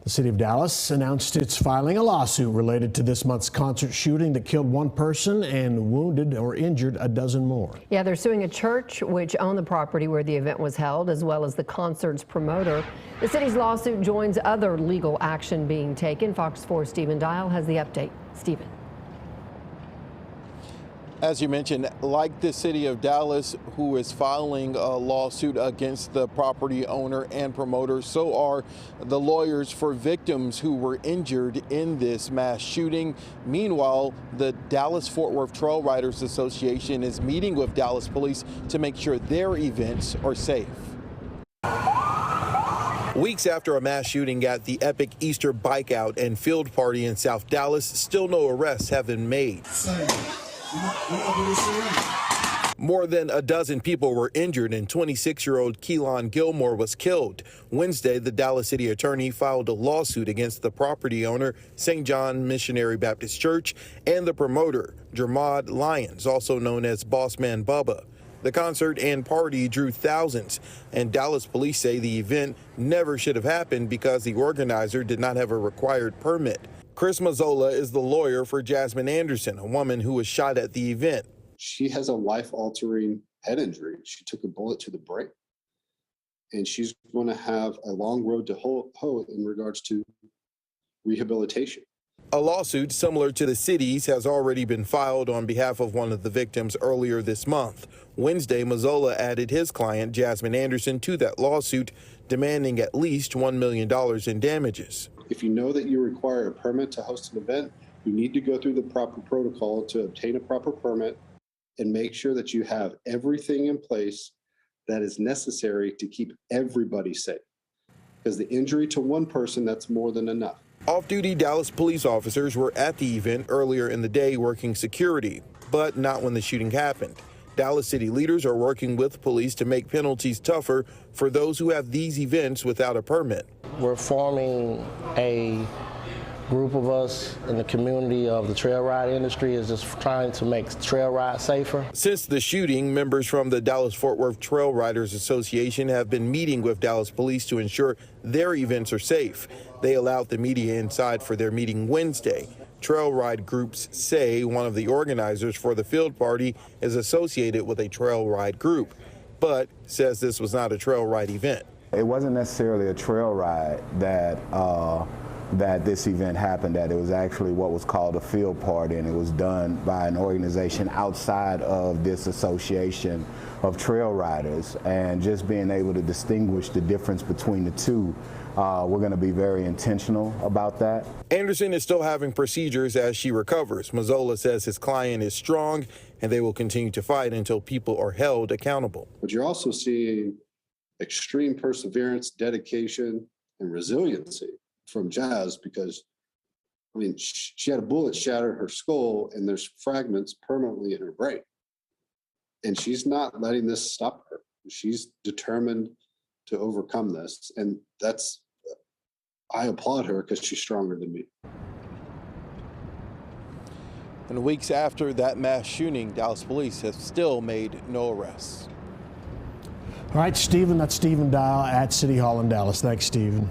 The city of Dallas announced it's filing a lawsuit related to this month's concert shooting that killed one person and wounded or injured a dozen more. Yeah, they're suing a church which owned the property where the event was held, as well as the concert's promoter. The city's lawsuit joins other legal action being taken. Fox 4 Stephen Dial has the update. Stephen. As you mentioned, like the city of Dallas, who is filing a lawsuit against the property owner and promoter, so are the lawyers for victims who were injured in this mass shooting. Meanwhile, the Dallas-Fort Worth Trail Riders Association is meeting with Dallas police to make sure their events are safe. Weeks after a mass shooting at the epic Easter bike out and field party in South Dallas, still no arrests have been made. More than a dozen people were injured and 26-year-old Keelan Gilmore was killed. Wednesday, the Dallas City Attorney filed a lawsuit against the property owner, St. John Missionary Baptist Church, and the promoter, Jermod Lyons, also known as Bossman Bubba. The concert and party drew thousands, and Dallas police say the event never should have happened because the organizer did not have a required permit. Chris Mazzola is the lawyer for Jasmine Anderson, a woman who was shot at the event. She has a life-altering head injury. She took a bullet to the brain, and she's going to have a long road to hoe in regards to rehabilitation. A lawsuit similar to the city's has already been filed on behalf of one of the victims earlier this month. Wednesday, Mazzola added his client, Jasmine Anderson, to that lawsuit, demanding at least $1 million in damages. If you know that you require a permit to host an event, you need to go through the proper protocol to obtain a proper permit and make sure that you have everything in place that is necessary to keep everybody safe. Because the injury to one person, that's more than enough. Off-duty Dallas police officers were at the event earlier in the day working security, but not when the shooting happened. Dallas city leaders are working with police to make penalties tougher for those who have these events without a permit. We're forming a group of us in the community of the trail ride industry is just trying to make trail ride safer. Since the shooting, members from the Dallas-Fort Worth Trail Riders Association have been meeting with Dallas police to ensure their events are safe. They allowed the media inside for their meeting Wednesday. Trail ride groups say one of the organizers for the field party is associated with a trail ride group, but says this was not a trail ride event. It wasn't necessarily a trail ride that this event happened at. It was actually what was called a field party, and it was done by an organization outside of this association of trail riders. And just being able to distinguish the difference between the two, we're going to be very intentional about that. Anderson is still having procedures as she recovers. Mazzola says his client is strong and they will continue to fight until people are held accountable. But you're also seeing extreme perseverance, dedication, and resiliency from Jazz, because I mean, she had a bullet shatter her skull and there's fragments permanently in her brain. And she's not letting this stop her. She's determined to overcome this. And I applaud her because she's stronger than me. And weeks after that mass shooting, Dallas police have still made no arrests. All right, Stephen, that's Stephen Dial at City Hall in Dallas. Thanks, Stephen.